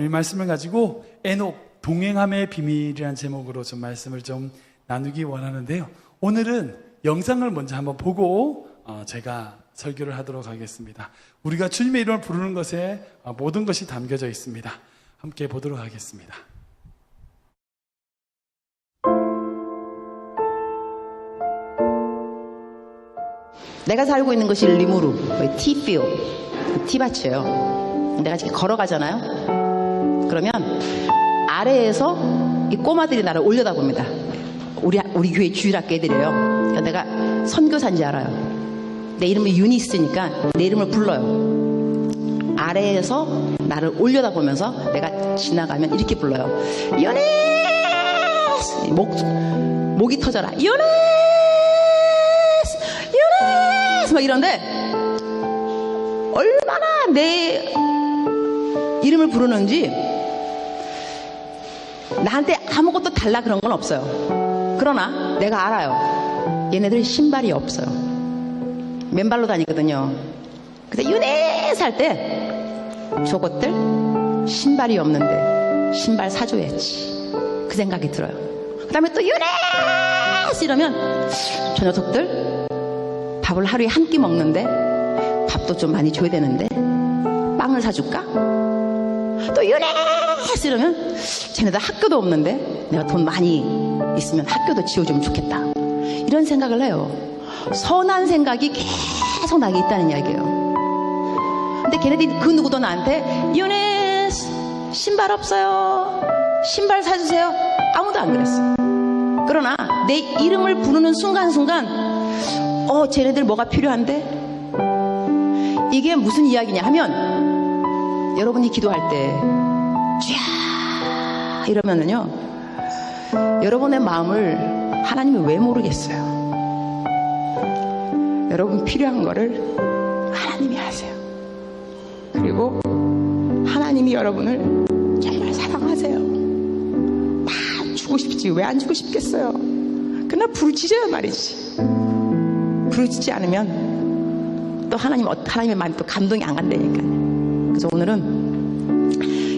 오늘 이 말씀을 가지고 에녹 동행함의 비밀이라는 제목으로 좀 말씀을 좀 나누기 원하는데요. 오늘은 영상을 먼저 한번 보고 제가 설교를 하도록 하겠습니다. 우리가 주님의 이름을 부르는 것에 모든 것이 담겨져 있습니다. 함께 보도록 하겠습니다. 내가 살고 있는 것이 리무르, 티필, 티밭이에요. 내가 지금 걸어가잖아요. 그러면 아래에서 이 꼬마들이 나를 올려다봅니다. 우리 교회 주일학교 애들이에요. 그러니까 내가 선교사인지 알아요. 내 이름이 유니스니까 내 이름을 불러요. 아래에서 나를 올려다보면서 내가 지나가면 이렇게 불러요. 유니스! 목이 터져라. 유니스! 유니스! 막 이런데 얼마나 내 이름을 부르는지 나한테 아무것도 달라 그런 건 없어요. 그러나 내가 알아요. 얘네들 신발이 없어요. 맨발로 다니거든요. 그래서 유니스 할 때 저것들 신발이 없는데 신발 사줘야지 그 생각이 들어요. 그 다음에 또 유니스 이러면 저 녀석들 밥을 하루에 한 끼 먹는데 밥도 좀 많이 줘야 되는데 빵을 사줄까? 또 유니스 이러면 쟤네들 학교도 없는데 내가 돈 많이 있으면 학교도 지어주면 좋겠다. 이런 생각을 해요. 선한 생각이 계속 나게 있다는 이야기예요. 근데 걔네들이 그 누구도 나한테 유니스 신발 없어요, 신발 사주세요, 아무도 안 그랬어. 그러나 내 이름을 부르는 순간순간 쟤네들 뭐가 필요한데? 이게 무슨 이야기냐 하면 여러분이 기도할 때 쥐야 이러면은요, 여러분의 마음을 하나님이 왜 모르겠어요. 여러분 필요한 거를 하나님이 아세요. 그리고 하나님이 여러분을 정말 사랑하세요. 다 주고 싶지 왜 안 주고 싶겠어요. 그러나 부르짖어야 말이지. 부르짖지 않으면 또 하나님의 마음이 또 감동이 안 간다니까요. 그래서 오늘은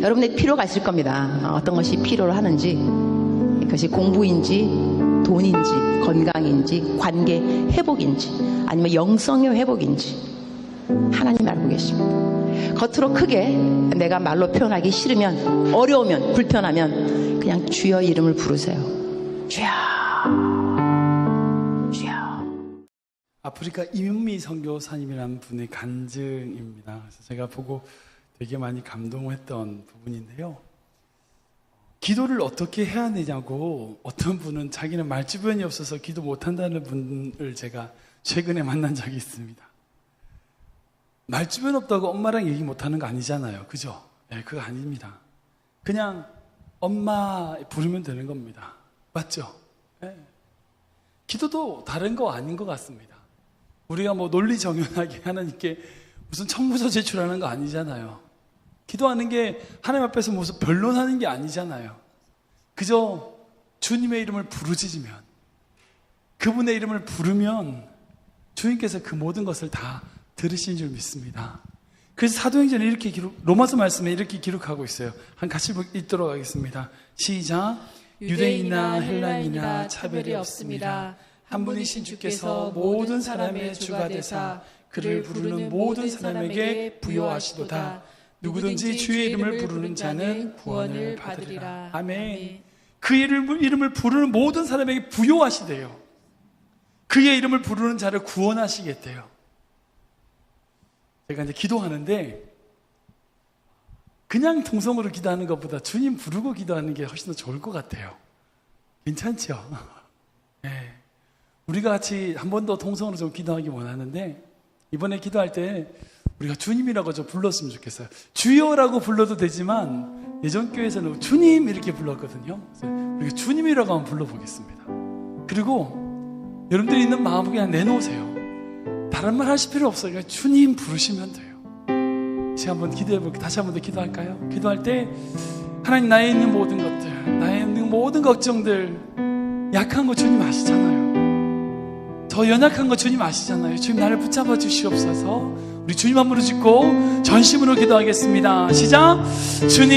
여러분의 필요가 있을 겁니다. 어떤 것이 필요로 하는지, 그것이 공부인지 돈인지 건강인지 관계 회복인지 아니면 영성의 회복인지 하나님 알고 계십니다. 겉으로 크게 내가 말로 표현하기 싫으면, 어려우면, 불편하면 그냥 주여 이름을 부르세요. 주여, 주여. 아프리카 이민미 선교사님이라는 분의 간증입니다. 그래서 제가 보고 되게 많이 감동했던 부분인데요. 기도를 어떻게 해야 되냐고 어떤 분은 자기는 말주변이 없어서 기도 못한다는 분을 제가 최근에 만난 적이 있습니다. 말주변 없다고 엄마랑 얘기 못하는 거 아니잖아요. 그죠? 네, 그거 아닙니다. 그냥 엄마 부르면 되는 겁니다. 맞죠? 네. 기도도 다른 거 아닌 것 같습니다. 우리가 뭐 논리정연하게 하나님께 무슨 청구서 제출하는 거 아니잖아요. 기도하는 게 하나님 앞에서 무슨 변론하는 게 아니잖아요. 그저 주님의 이름을 부르짖으면, 그분의 이름을 부르면 주님께서 그 모든 것을 다 들으시는 줄 믿습니다. 그래서 사도행전에 이렇게 로마서 말씀에 이렇게 기록하고 있어요. 같이 읽도록 하겠습니다. 시작. 유대인이나 헬라인이나 차별이 없습니다. 한 분이신 주께서 모든 사람의 주가 되사 그를 부르는 모든 사람에게 부여하시도다. 누구든지 주의 이름을 부르는 자는 구원을 받으리라. 아멘. 그의 이름을 부르는 모든 사람에게 부여하시대요. 그의 이름을 부르는 자를 구원하시겠대요. 제가 이제 기도하는데 그냥 통성으로 기도하는 것보다 주님 부르고 기도하는 게 훨씬 더 좋을 것 같아요. 괜찮죠? 네. 우리가 같이 한 번 더 통성으로 좀 기도하기 원하는데, 이번에 기도할 때 우리가 주님이라고 좀 불렀으면 좋겠어요. 주여라고 불러도 되지만 예전 교회에서는 주님 이렇게 불렀거든요. 우리가 주님이라고 한번 불러보겠습니다. 그리고 여러분들이 있는 마음을 그냥 내놓으세요. 다른 말 하실 필요 없어요. 그냥 주님 부르시면 돼요. 제가 한번 기도해볼게요. 다시 한번 더 기도할까요? 기도할 때 하나님, 나에 있는 모든 것들, 나에 있는 모든 걱정들, 약한 거 주님 아시잖아요. 더 연약한 거 주님 아시잖아요. 주님 나를 붙잡아 주시옵소서. 우리 주님 한 무릎 짓고 전심으로 기도하겠습니다. 시작. 주님,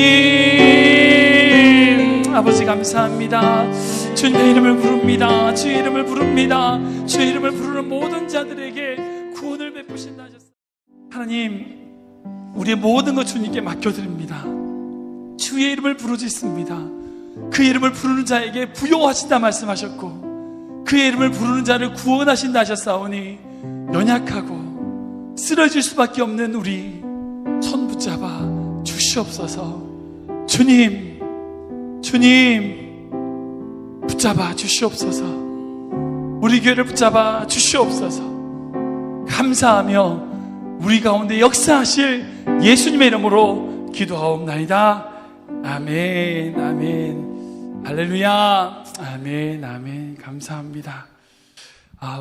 아버지 감사합니다. 주님의 이름을 부릅니다. 주의 이름을 부릅니다. 주의 이름을 부르는 모든 자들에게 구원을 베푸신다 하셨습니다. 하나님, 우리의 모든 것 주님께 맡겨드립니다. 주의 이름을 부르짖습니다. 그 이름을 부르는 자에게 부요하신다 말씀하셨고, 그의 이름을 부르는 자를 구원하신다 하셨사오니, 연약하고 쓰러질 수밖에 없는 우리 손 붙잡아 주시옵소서. 주님, 주님 붙잡아 주시옵소서. 우리 교회를 붙잡아 주시옵소서. 감사하며 우리 가운데 역사하실 예수님의 이름으로 기도하옵나이다. 아멘, 아멘, 할렐루야, 아멘, 아멘. 감사합니다.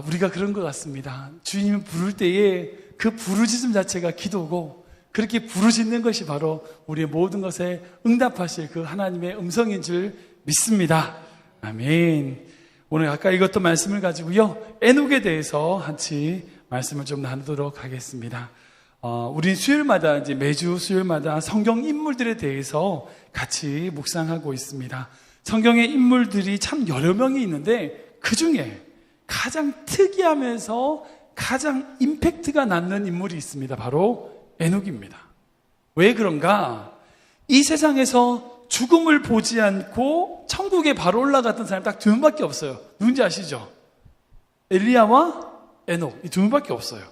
우리가 그런 것 같습니다. 주님을 부를 때에 그 부르짖음 자체가 기도고, 그렇게 부르짖는 것이 바로 우리의 모든 것에 응답하실 그 하나님의 음성인 줄 믿습니다. 아멘. 오늘 아까 읽었던 말씀을 가지고요, 에녹에 대해서 같이 말씀을 좀 나누도록 하겠습니다. 우린 수요일마다, 이제 매주 수요일마다 성경 인물들에 대해서 같이 묵상하고 있습니다. 성경의 인물들이 참 여러 명이 있는데, 그 중에 가장 특이하면서 가장 임팩트가 남는 인물이 있습니다. 바로 에녹입니다. 왜 그런가? 이 세상에서 죽음을 보지 않고 천국에 바로 올라갔던 사람이 딱 두 명밖에 없어요. 누군지 아시죠? 엘리야와 에녹, 이 두 명밖에 없어요.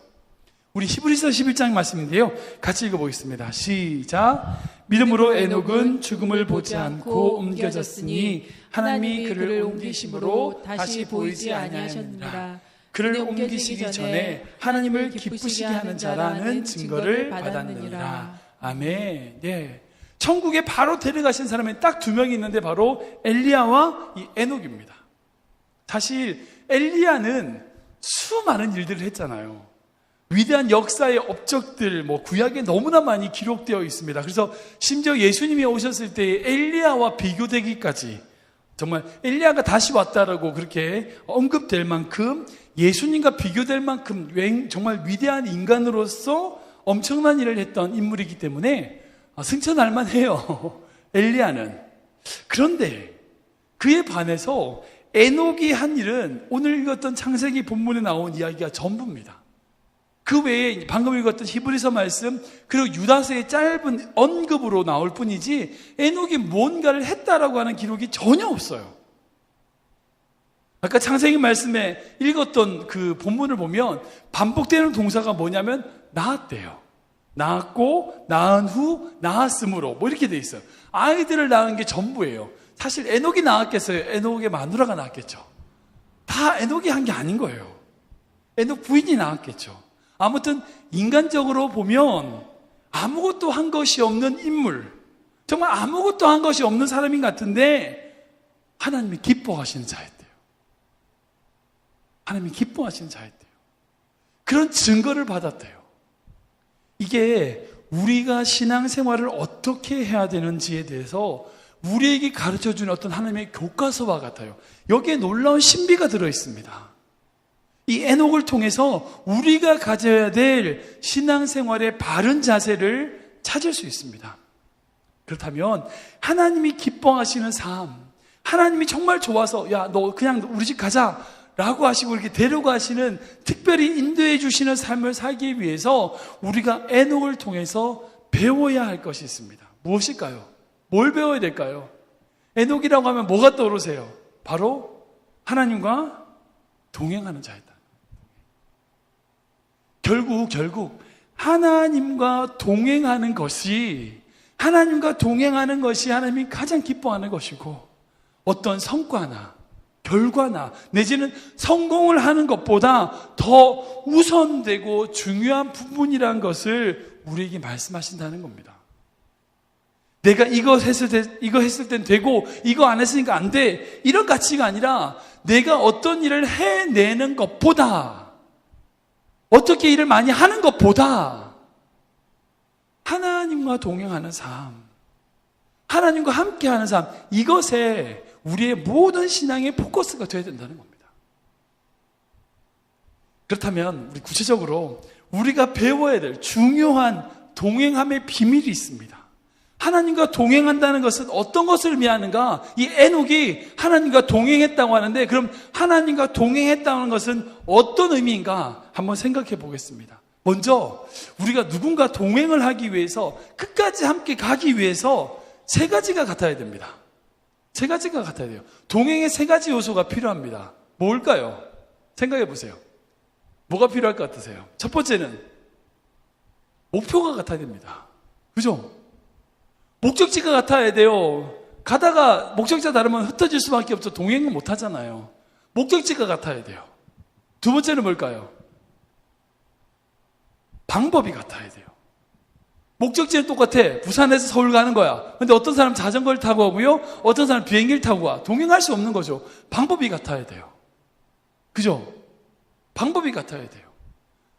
우리 히브리서 11장 말씀인데요, 같이 읽어보겠습니다. 시작. 믿음으로 에녹은 죽음을 보지 않고 옮겨졌으니 하나님이 그를 옮기심으로 다시 보이지 아니하셨느니라. 그를 옮기시기 전에 하나님을 기쁘시게 하는 자라는 증거를 받았느니라. 아멘. 네. 천국에 바로 데려가신 사람이 딱 두 명이 있는데, 바로 엘리야와 이 에녹입니다. 사실 엘리야는 수많은 일들을 했잖아요. 위대한 역사의 업적들, 구약에 너무나 많이 기록되어 있습니다. 그래서 심지어 예수님이 오셨을 때 엘리야와 비교되기까지, 정말 엘리야가 다시 왔다라고 그렇게 언급될 만큼, 예수님과 비교될 만큼 정말 위대한 인간으로서 엄청난 일을 했던 인물이기 때문에 승천할 만해요. 엘리야는. 그런데 그에 반해서 에녹이 한 일은 오늘 읽었던 창세기 본문에 나온 이야기가 전부입니다. 그 외에 방금 읽었던 히브리서 말씀, 그리고 유다서의 짧은 언급으로 나올 뿐이지 에녹이 뭔가를 했다라고 하는 기록이 전혀 없어요. 아까 창세기 말씀에 읽었던 그 본문을 보면 반복되는 동사가 뭐냐면 낳았대요. 낳았고, 낳은 후, 낳았으므로, 이렇게 돼 있어요. 아이들을 낳은 게 전부예요. 사실 에녹이 낳았겠어요? 에녹의 마누라가 낳았겠죠. 다 에녹이 한 게 아닌 거예요. 에녹 부인이 낳았겠죠. 아무튼 인간적으로 보면 아무것도 한 것이 없는 인물, 정말 아무것도 한 것이 없는 사람인 것 같은데, 하나님이 기뻐하시는 자였대요. 하나님이 기뻐하시는 자였대요. 그런 증거를 받았대요. 이게 우리가 신앙생활을 어떻게 해야 되는지에 대해서 우리에게 가르쳐주는 어떤 하나님의 교과서와 같아요. 여기에 놀라운 신비가 들어있습니다. 이 에녹을 통해서 우리가 가져야 될 신앙생활의 바른 자세를 찾을 수 있습니다. 그렇다면 하나님이 기뻐하시는 삶, 하나님이 정말 좋아서 야, 너 그냥 우리 집 가자 라고 하시고 이렇게 데려가시는, 특별히 인도해 주시는 삶을 살기 위해서 우리가 에녹을 통해서 배워야 할 것이 있습니다. 무엇일까요? 뭘 배워야 될까요? 에녹이라고 하면 뭐가 떠오르세요? 바로 하나님과 동행하는 자였다. 결국 하나님과 동행하는 것이 하나님이 가장 기뻐하는 것이고, 어떤 성과나 결과나 내지는 성공을 하는 것보다 더 우선되고 중요한 부분이라는 것을 우리에게 말씀하신다는 겁니다. 내가 이거 했을 땐 되고 이거 안 했으니까 안 돼, 이런 가치가 아니라 내가 어떤 일을 해내는 것보다, 어떻게 일을 많이 하는 것보다 하나님과 동행하는 삶, 하나님과 함께하는 삶, 이것에 우리의 모든 신앙의 포커스가 되어야 된다는 겁니다. 그렇다면 우리 구체적으로 우리가 배워야 될 중요한 동행함의 비밀이 있습니다. 하나님과 동행한다는 것은 어떤 것을 의미하는가? 이 에녹이 하나님과 동행했다고 하는데, 그럼 하나님과 동행했다는 것은 어떤 의미인가? 한번 생각해 보겠습니다. 먼저 우리가 누군가 동행을 하기 위해서, 끝까지 함께 가기 위해서 세 가지가 같아야 됩니다. 세 가지가 같아야 돼요. 동행에 세 가지 요소가 필요합니다. 뭘까요? 생각해 보세요. 뭐가 필요할 것 같으세요? 첫 번째는 목표가 같아야 됩니다. 그죠? 목적지가 같아야 돼요. 가다가 목적지가 다르면 흩어질 수밖에 없죠. 동행은 못 하잖아요. 목적지가 같아야 돼요. 두 번째는 뭘까요? 방법이 같아야 돼요. 목적지는 똑같아. 부산에서 서울 가는 거야. 근데 어떤 사람 자전거를 타고 가고요, 어떤 사람 비행기를 타고 가. 동행할 수 없는 거죠. 방법이 같아야 돼요. 그죠? 방법이 같아야 돼요.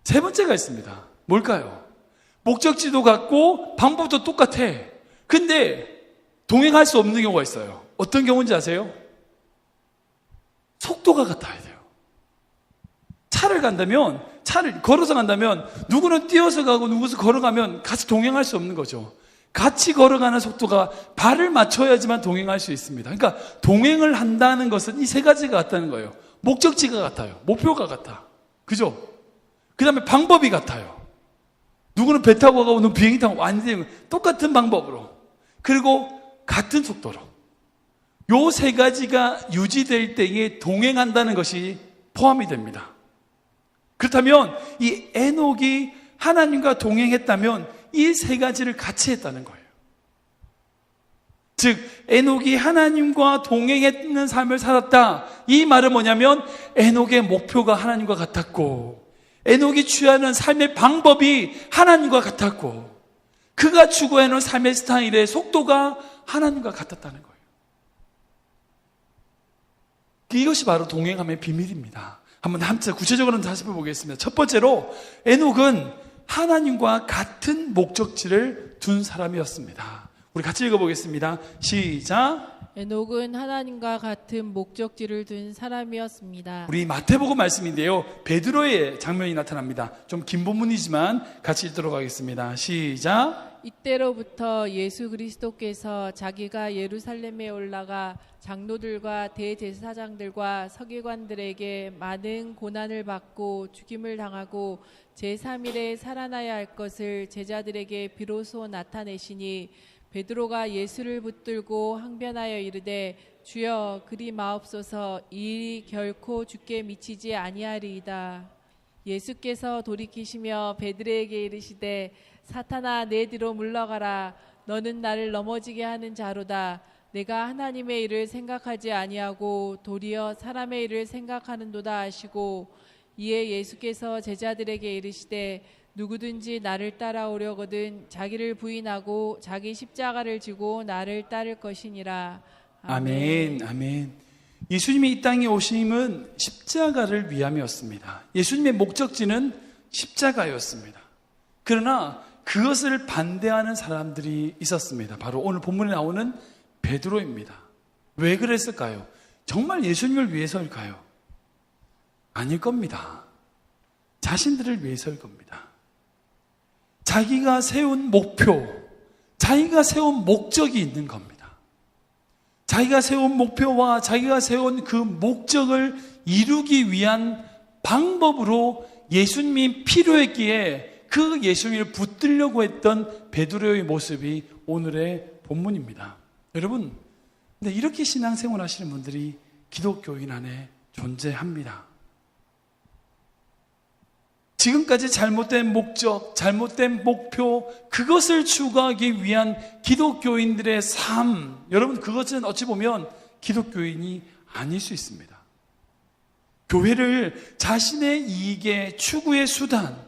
세 번째가 있습니다. 뭘까요? 목적지도 같고 방법도 똑같아. 근데 동행할 수 없는 경우가 있어요. 어떤 경우인지 아세요? 속도가 같아야 돼요. 차를 걸어서 간다면 누구는 뛰어서 가고 누구는 걸어가면 같이 동행할 수 없는 거죠. 같이 걸어가는 속도가 발을 맞춰야지만 동행할 수 있습니다. 그러니까 동행을 한다는 것은 이 세 가지가 같다는 거예요. 목적지가 같아요. 목표가 같아. 그죠? 그 다음에 방법이 같아요. 누구는 배 타고 가고 누구는 비행기 타고 완전히 똑같은 방법으로, 그리고 같은 속도로. 요 세 가지가 유지될 때에 동행한다는 것이 포함이 됩니다. 그렇다면 이 에녹이 하나님과 동행했다면 이 세 가지를 같이 했다는 거예요. 즉 에녹이 하나님과 동행했는 삶을 살았다. 이 말은 뭐냐면 에녹의 목표가 하나님과 같았고, 에녹이 취하는 삶의 방법이 하나님과 같았고, 그가 추구하는 삶의 스타일의 속도가 하나님과 같았다는 거예요. 이것이 바로 동행함의 비밀입니다. 한번 함께 구체적으로 다시 보겠습니다. 첫 번째로 에녹은 하나님과 같은 목적지를 둔 사람이었습니다. 우리 같이 읽어보겠습니다. 시작. 에녹은 하나님과 같은 목적지를 둔 사람이었습니다. 우리 마태복음 말씀인데요, 베드로의 장면이 나타납니다. 좀 긴 본문이지만 같이 읽도록 하겠습니다. 시작. 이때로부터 예수 그리스도께서 자기가 예루살렘에 올라가 장로들과 대제사장들과 서기관들에게 많은 고난을 받고 죽임을 당하고 제3일에 살아나야 할 것을 제자들에게 비로소 나타내시니, 베드로가 예수를 붙들고 항변하여 이르되 주여 그리 마옵소서, 이 일이 결코 주께 미치지 아니하리이다. 예수께서 돌이키시며 베드로에게 이르시되 사탄아 내 뒤로 물러가라. 너는 나를 넘어지게 하는 자로다. 내가 하나님의 일을 생각하지 아니하고 도리어 사람의 일을 생각하는도다 하시고, 이에 예수께서 제자들에게 이르시되 누구든지 나를 따라오려거든 자기를 부인하고 자기 십자가를 지고 나를 따를 것이니라. 아멘. 아멘. 예수님이 이 땅에 오심은 십자가를 위함이었습니다. 예수님의 목적지는 십자가였습니다. 그러나 그것을 반대하는 사람들이 있었습니다. 바로 오늘 본문에 나오는 베드로입니다. 왜 그랬을까요? 정말 예수님을 위해서일까요? 아닐 겁니다. 자신들을 위해서일 겁니다. 자기가 세운 목표, 자기가 세운 목적이 있는 겁니다. 자기가 세운 목표와 자기가 세운 그 목적을 이루기 위한 방법으로 예수님이 필요했기에 그 예수님을 붙들려고 했던 베드로의 모습이 오늘의 본문입니다. 여러분, 근데 이렇게 신앙생활 하시는 분들이 기독교인 안에 존재합니다. 지금까지 잘못된 목적, 잘못된 목표, 그것을 추구하기 위한 기독교인들의 삶, 여러분 그것은 어찌 보면 기독교인이 아닐 수 있습니다. 교회를 자신의 이익의 추구의 수단,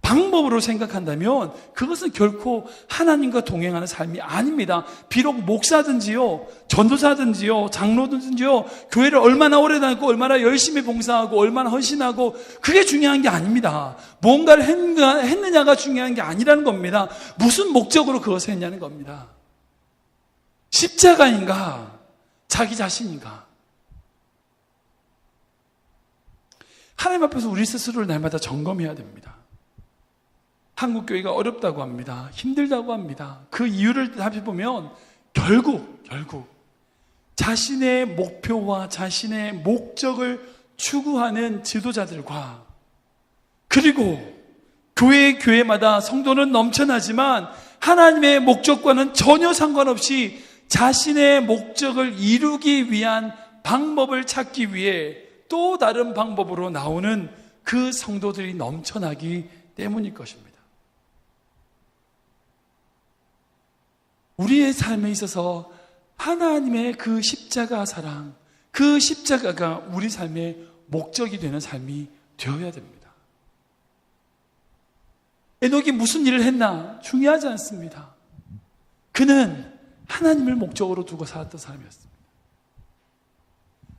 방법으로 생각한다면 그것은 결코 하나님과 동행하는 삶이 아닙니다. 비록 목사든지요, 전도사든지요, 장로든지요, 교회를 얼마나 오래 다니고 얼마나 열심히 봉사하고 얼마나 헌신하고, 그게 중요한 게 아닙니다. 뭔가를 했느냐가 중요한 게 아니라는 겁니다. 무슨 목적으로 그것을 했냐는 겁니다. 십자가인가? 자기 자신인가? 하나님 앞에서 우리 스스로를 날마다 점검해야 됩니다. 한국교회가 어렵다고 합니다. 힘들다고 합니다. 그 이유를 살펴보면 결국 자신의 목표와 자신의 목적을 추구하는 지도자들과, 그리고 교회마다 성도는 넘쳐나지만 하나님의 목적과는 전혀 상관없이 자신의 목적을 이루기 위한 방법을 찾기 위해 또 다른 방법으로 나오는 그 성도들이 넘쳐나기 때문일 것입니다. 우리의 삶에 있어서 하나님의 그 십자가 사랑, 그 십자가가 우리 삶의 목적이 되는 삶이 되어야 됩니다. 에녹이 무슨 일을 했나 중요하지 않습니다. 그는 하나님을 목적으로 두고 살았던 사람이었습니다.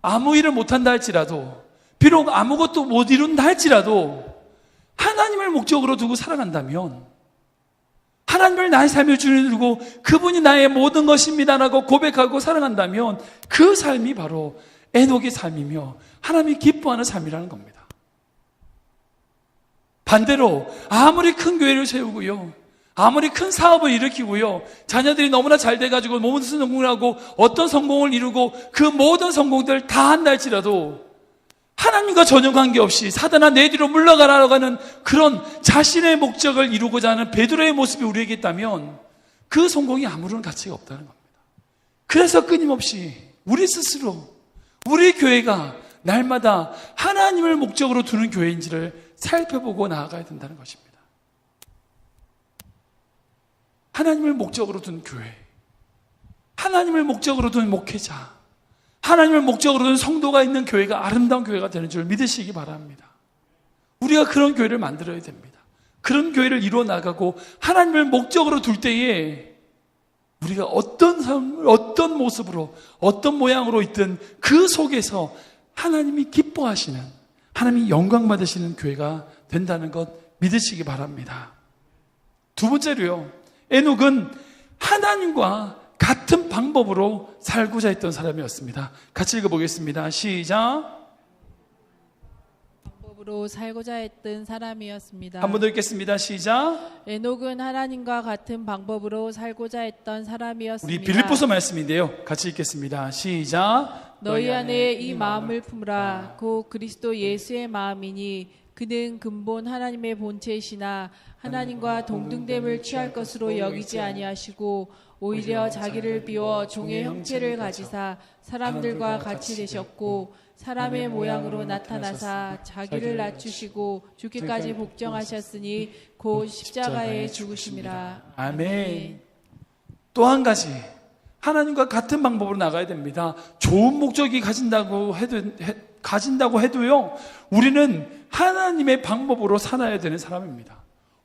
아무 일을 못한다 할지라도, 비록 아무것도 못 이룬다 할지라도 하나님을 목적으로 두고 살아간다면, 하나님을 나의 삶의 주인으로 두고 그분이 나의 모든 것입니다라고 고백하고 살아간다면 그 삶이 바로 에녹의 삶이며 하나님이 기뻐하는 삶이라는 겁니다. 반대로 아무리 큰 교회를 세우고요, 아무리 큰 사업을 일으키고요, 자녀들이 너무나 잘 돼가지고 모든 성공을 하고 어떤 성공을 이루고 그 모든 성공들을 다 한다 할지라도 하나님과 전혀 관계없이 사단아 내 뒤로 물러가라고 하는 그런 자신의 목적을 이루고자 하는 베드로의 모습이 우리에게 있다면 그 성공이 아무런 가치가 없다는 겁니다. 그래서 끊임없이 우리 스스로, 우리 교회가 날마다 하나님을 목적으로 두는 교회인지를 살펴보고 나아가야 된다는 것입니다. 하나님을 목적으로 둔 교회, 하나님을 목적으로 둔 목회자, 하나님을 목적으로 둔 성도가 있는 교회가 아름다운 교회가 되는 줄 믿으시기 바랍니다. 우리가 그런 교회를 만들어야 됩니다. 그런 교회를 이루어 나가고 하나님을 목적으로 둘 때에 우리가 어떤 삶을, 어떤 모습으로, 어떤 모양으로 있든 그 속에서 하나님이 기뻐하시는, 하나님이 영광 받으시는 교회가 된다는 것 믿으시기 바랍니다. 두 번째로요, 에녹은 하나님과 같은 방법으로 살고자 했던 사람이었습니다. 같이 읽어보겠습니다. 시작. 방법으로 살고자 했던 사람이었습니다. 한 번 더 읽겠습니다. 시작. 에녹은 하나님과 같은 방법으로 살고자 했던 사람이었습니다. 우리 빌립보서 말씀인데요, 같이 읽겠습니다. 시작. 너희 안에 이 마음을 품으라. 곧 그리스도 예수의 마음이니 그는 근본 하나님의 본체이시나 하나님과 동등됨을 취할 것으로 여기지 아니하시고 오히려 자기를 비워 종의 형체를 가지사 사람들과 같이 되셨고 사람의 모양으로 나타나사 자기를 낮추시고 죽기까지 복종하셨으니 곧 십자가에 죽으심이라. 아멘. 또 한 가지, 하나님과 같은 방법으로 나가야 됩니다. 좋은 목적이 가진다고 해도요, 우리는 하나님의 방법으로 살아야 되는 사람입니다.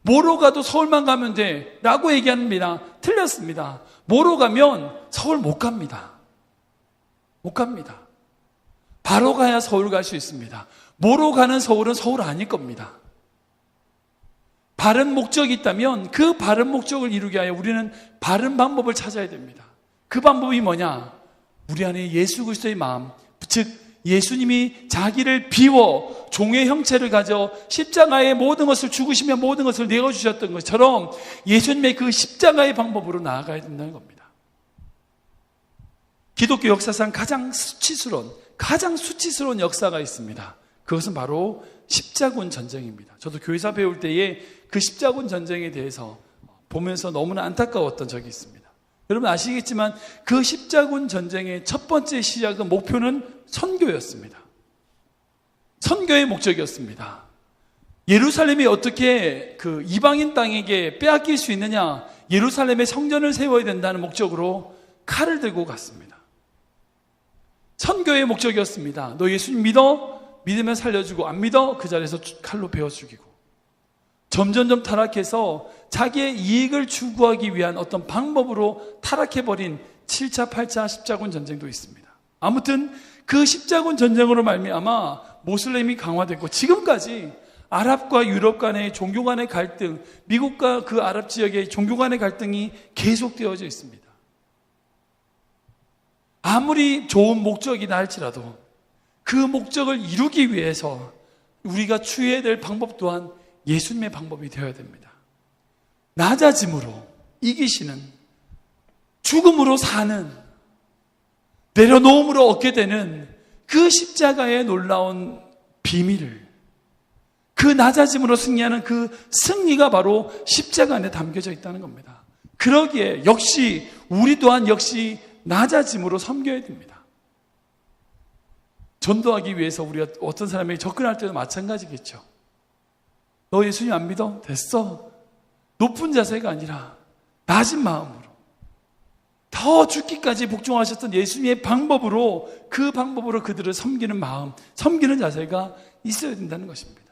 뭐로 가도 서울만 가면 돼 라고 얘기합니다. 틀렸습니다. 뭐로 가면 서울 못 갑니다. 못 갑니다. 바로 가야 서울 갈 수 있습니다. 뭐로 가는 서울은 서울 아닐 겁니다. 바른 목적이 있다면 그 바른 목적을 이루기 위하여 우리는 바른 방법을 찾아야 됩니다. 그 방법이 뭐냐? 우리 안에 예수 그리스도의 마음, 즉 예수님이 자기를 비워 종의 형체를 가져 십자가의 모든 것을 죽으시며 모든 것을 내어주셨던 것처럼 예수님의 그 십자가의 방법으로 나아가야 된다는 겁니다. 기독교 역사상 가장 수치스러운 역사가 있습니다. 그것은 바로 십자군 전쟁입니다. 저도 교회사 배울 때에 그 십자군 전쟁에 대해서 보면서 너무나 안타까웠던 적이 있습니다. 여러분 아시겠지만 그 십자군 전쟁의 첫 번째 시작은 목표는 선교였습니다. 선교의 목적이었습니다. 예루살렘이 어떻게 그 이방인 땅에게 빼앗길 수 있느냐, 예루살렘에 성전을 세워야 된다는 목적으로 칼을 들고 갔습니다. 선교의 목적이었습니다. 너 예수님 믿어? 믿으면 살려주고 안 믿어? 그 자리에서 칼로 베어 죽이고. 점점점 타락해서 자기의 이익을 추구하기 위한 어떤 방법으로 타락해버린 7차, 8차 십자군 전쟁도 있습니다. 아무튼 그 십자군 전쟁으로 말미암아 모슬렘이 강화됐고 지금까지 아랍과 유럽 간의 종교 간의 갈등, 미국과 그 아랍 지역의 종교 간의 갈등이 계속되어져 있습니다. 아무리 좋은 목적이다 할지라도 그 목적을 이루기 위해서 우리가 취해야 될 방법 또한 예수님의 방법이 되어야 됩니다. 낮아짐으로 이기시는, 죽음으로 사는, 내려놓음으로 얻게 되는 그 십자가의 놀라운 비밀을, 그 낮아짐으로 승리하는 그 승리가 바로 십자가 안에 담겨져 있다는 겁니다. 그러기에 역시 우리 또한 역시 낮아짐으로 섬겨야 됩니다. 전도하기 위해서 우리가 어떤 사람에게 접근할 때도 마찬가지겠죠. 너 예수님 안 믿어? 됐어. 높은 자세가 아니라 낮은 마음으로 더 죽기까지 복종하셨던 예수님의 방법으로, 그 방법으로 그들을 섬기는 마음, 섬기는 자세가 있어야 된다는 것입니다.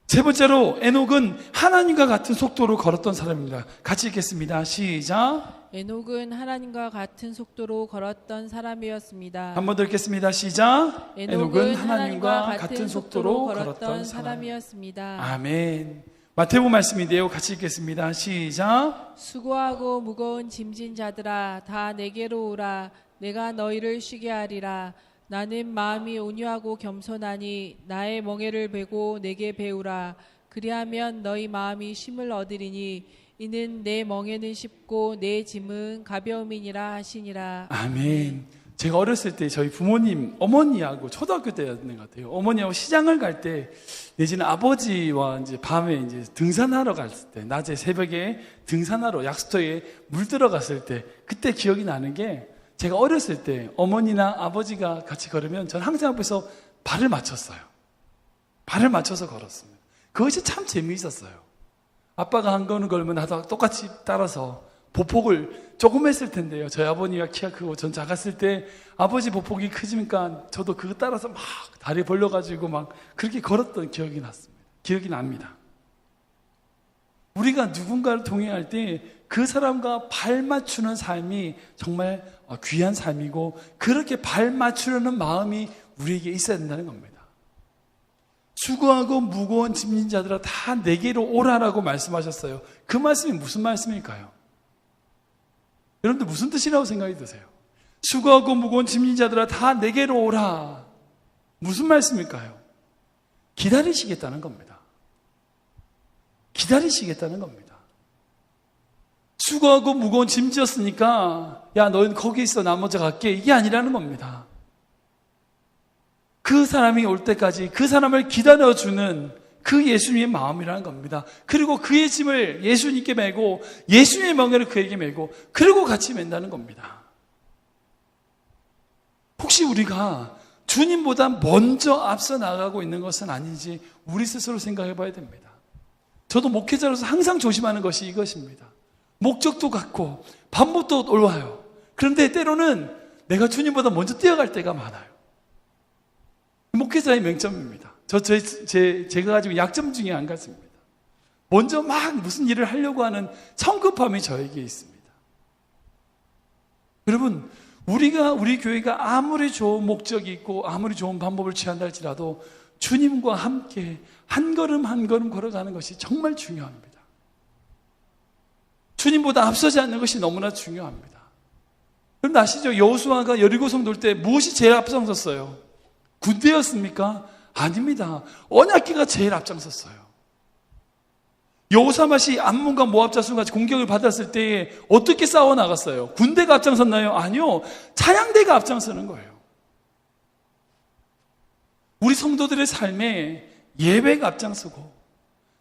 세 번째로 에녹은 하나님과 같은 속도로 걸었던 사람입니다. 같이 읽겠습니다. 시작. 에녹은 하나님과 같은 속도로 걸었던 사람이었습니다. 한 번 더 읽겠습니다. 시작. 에녹은 하나님과 같은 속도로 걸었던 사람이었습니다. 아멘. 마태복음 말씀인데요. 같이 읽겠습니다. 시작. 수고하고 무거운 짐진 자들아 다 내게로 오라. 내가 너희를 쉬게 하리라. 나는 마음이 온유하고 겸손하니 나의 멍에를 베고 내게 배우라. 그리하면 너희 마음이 쉼을 얻으리니 이는 내 멍에는 쉽고 내 짐은 가벼움이니라 하시니라. 아멘. 제가 어렸을 때 저희 부모님, 어머니하고 초등학교 때였는 것 같아요. 어머니하고 시장을 갈 때, 내지는 아버지와 이제 밤에 이제 등산하러 갔을 때, 낮에 새벽에 등산하러 약수터에 물 들어갔을 때, 그때 기억이 나는 게, 제가 어렸을 때 어머니나 아버지가 같이 걸으면 전 항상 앞에서 발을 맞췄어요. 발을 맞춰서 걸었습니다. 그것이 참 재미있었어요. 아빠가 한 거는 걸면 나도 똑같이 따라서 보폭을 조금 했을 텐데요. 저희 아버님이 키가 크고 전 작았을 때 아버지 보폭이 크지니까 저도 그거 따라서 막 다리 벌려가지고 막 그렇게 걸었던 기억이 났습니다. 기억이 납니다. 우리가 누군가를 동행할 때 그 사람과 발 맞추는 삶이 정말 귀한 삶이고, 그렇게 발 맞추려는 마음이 우리에게 있어야 된다는 겁니다. 수고하고 무거운 짐진 자들아 다 내게로 오라라고 말씀하셨어요. 그 말씀이 무슨 말씀일까요? 여러분들 무슨 뜻이라고 생각이 드세요? 수고하고 무거운 짐진 자들아 다 내게로 오라. 무슨 말씀일까요? 기다리시겠다는 겁니다. 기다리시겠다는 겁니다. 수고하고 무거운 짐 지었으니까 야 너는 거기 있어 나 먼저 갈게, 이게 아니라는 겁니다. 그 사람이 올 때까지 그 사람을 기다려주는 그 예수님의 마음이라는 겁니다. 그리고 그의 짐을 예수님께 메고 예수님의 멍에를 그에게 메고 그리고 같이 맨다는 겁니다. 혹시 우리가 주님보다 먼저 앞서 나가고 있는 것은 아닌지 우리 스스로 생각해 봐야 됩니다. 저도 목회자로서 항상 조심하는 것이 이것입니다. 목적도 같고 방법도 올라와요. 그런데 때로는 내가 주님보다 먼저 뛰어갈 때가 많아요. 목회자의 맹점입니다. 제가 가지고 약점 중에 한 가지입니다. 먼저 막 무슨 일을 하려고 하는 성급함이 저에게 있습니다. 여러분, 우리 교회가 아무리 좋은 목적이 있고 아무리 좋은 방법을 취한다 할지라도 주님과 함께 한 걸음 한 걸음 걸어가는 것이 정말 중요합니다. 주님보다 앞서지 않는 것이 너무나 중요합니다. 그럼 아시죠? 여호수아가 여리고성 돌 때 무엇이 제일 앞장섰어요? 군대였습니까? 아닙니다. 언약궤가 제일 앞장섰어요. 여호사밧이 암몬과 모압 자손같이 공격을 받았을 때에 어떻게 싸워 나갔어요? 군대가 앞장섰나요? 아니요. 찬양대가 앞장서는 거예요. 우리 성도들의 삶에 예배가 앞장서고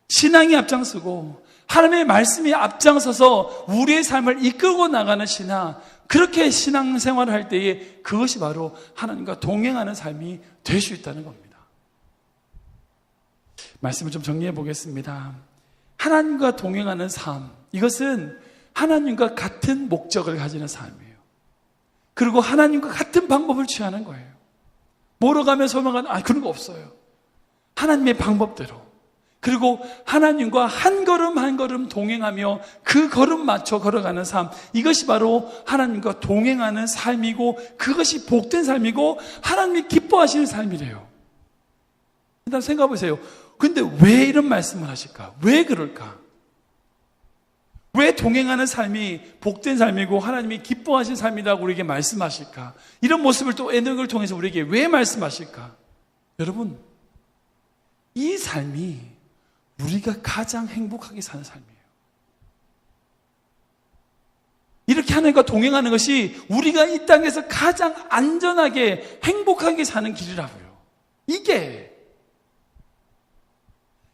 신앙이 앞장서고 하나님의 말씀이 앞장서서 우리의 삶을 이끌고 나가는 신앙, 그렇게 신앙생활을 할 때에 그것이 바로 하나님과 동행하는 삶이 될 수 있다는 겁니다. 말씀을 좀 정리해 보겠습니다. 하나님과 동행하는 삶, 이것은 하나님과 같은 목적을 가지는 삶이에요. 그리고 하나님과 같은 방법을 취하는 거예요. 뭐로 가면 소망하는, 그런 거 없어요. 하나님의 방법대로. 그리고 하나님과 한 걸음 한 걸음 동행하며 그 걸음 맞춰 걸어가는 삶, 이것이 바로 하나님과 동행하는 삶이고 그것이 복된 삶이고 하나님이 기뻐하시는 삶이래요. 일단 생각해 보세요. 근데 왜 이런 말씀을 하실까? 왜 그럴까? 왜 동행하는 삶이 복된 삶이고 하나님이 기뻐하시는 삶이라고 우리에게 말씀하실까? 이런 모습을 또 에녹을 통해서 우리에게 왜 말씀하실까? 여러분, 이 삶이 우리가 가장 행복하게 사는 삶이에요. 이렇게 하나님과 동행하는 것이 우리가 이 땅에서 가장 안전하게 행복하게 사는 길이라고요. 이게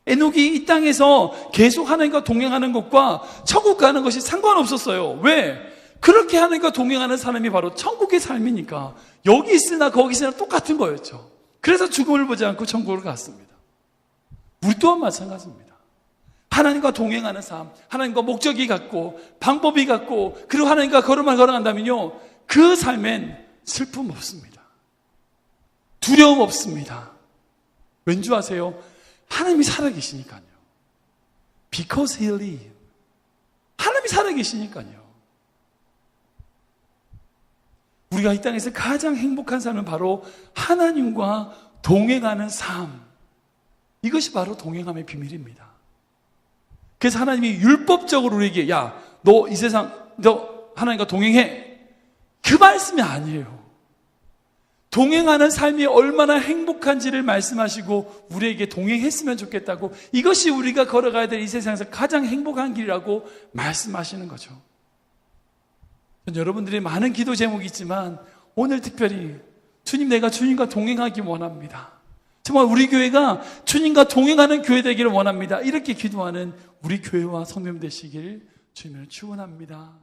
에녹이 이 땅에서 계속 하나님과 동행하는 것과 천국 가는 것이 상관없었어요. 왜? 그렇게 하나님과 동행하는 사람이 바로 천국의 삶이니까 여기 있으나 거기 있으나 똑같은 거였죠. 그래서 죽음을 보지 않고 천국을 갔습니다. 우리 또한 마찬가지입니다. 하나님과 동행하는 삶, 하나님과 목적이 같고 방법이 같고 그리고 하나님과 걸음을 걸어간다면요, 그 삶엔 슬픔 없습니다. 두려움 없습니다. 왠지 아세요? 하나님이 살아계시니까요. Because He lives. 하나님이 살아계시니까요. 우리가 이 땅에서 가장 행복한 삶은 바로 하나님과 동행하는 삶. 이것이 바로 동행함의 비밀입니다. 그래서 하나님이 율법적으로 우리에게 야, 너 이 세상 너 하나님과 동행해. 그 말씀이 아니에요. 동행하는 삶이 얼마나 행복한지를 말씀하시고 우리에게 동행했으면 좋겠다고, 이것이 우리가 걸어가야 될 이 세상에서 가장 행복한 길이라고 말씀하시는 거죠. 여러분들이 많은 기도 제목이 있지만 오늘 특별히 주님, 내가 주님과 동행하기 원합니다. 정말 우리 교회가 주님과 동행하는 교회 되기를 원합니다. 이렇게 기도하는 우리 교회와 성도님 되시길 주님을 축원합니다.